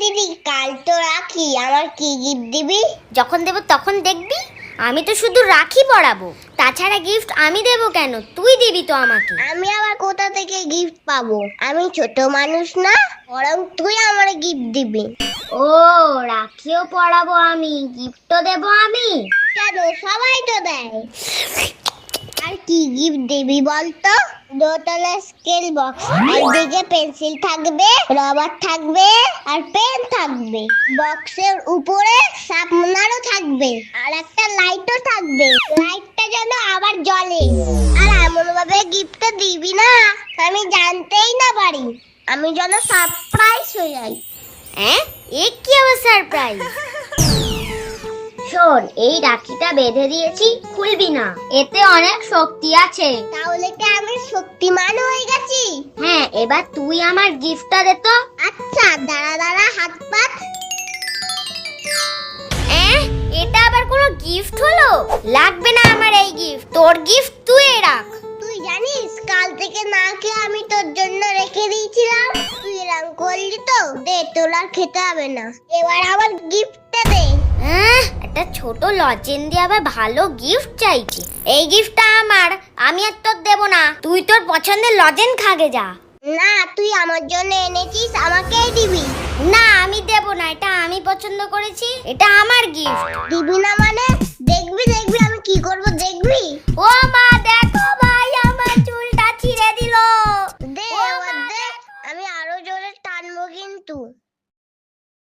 দিদি, কাল তো রাখি, আমার কি গিফট দিবি? যখন দেব তখন দেখবি। আমি তো শুধু রাখি পরাবো, তাছাড়া গিফট আমি দেব কেন? তুই দিবি তো আমাকে। আমি আবার কোথা থেকে গিফট পাবো? আমি ছোট মানুষ না, বরং তুই আমার গিফট দিবি। ও, রাখিও পরাবো আমি, গিফটও দেব আমি? কেন, সবাই তো দেয়। আর কি গিফট দিবি বলতো? দোতলা স্কেল বক্স, আর দিকে পেন্সিল থাকবে, রবার থাকবে, আর পেন থাকবে। বক্সের উপরে শার্পনারও থাকবে, আর একটা লাইটও থাকবে। লাইটটা যেন আবার জ্বলে। আর এমন ভাবে গিফটটা দিবি না আমি জানতেই না পারি, আমি যেন সারপ্রাইজ হয়ে যাই। হ্যাঁ, এ কি আবার সারপ্রাইজ? শোন, এই রাখিটা বেঁধে দিয়েছি, খুলবি না, এতে অনেক শক্তি আছে। তাহলে কি আমি শক্তিমান হয়ে গেছি? হ্যাঁ, এবার তুই আমার গিফটটা দে তো। আচ্ছা, দাঁড়া দাঁড়া, হাত পাত। এটা আবার কোনো গিফট হলো? লাগবে না আমার এই গিফট, তোর গিফট তুই রাখ। তুই জানিস কাল থেকে না খেয়ে আমি তোর জন্য রেখে দিয়েছিলাম, তুই এরকম করলি তো, দে, তোর আর খেতে হবে না। এবার আমার গিফটটা দে। একটা ছোট লজেন দিয়ে আবার ভালো গিফট চাইছি। এই গিফটটা আমার, আমি আর তোর দেব না। তুই তোর পছন্দের লজেন খাগে যা। না, তুই আমার জন্য এনেছিস, আমাকেই দিবি। না, আমি দেব না, এটা আমি পছন্দ করেছি, এটা আমার গিফট। দিবি না মানে?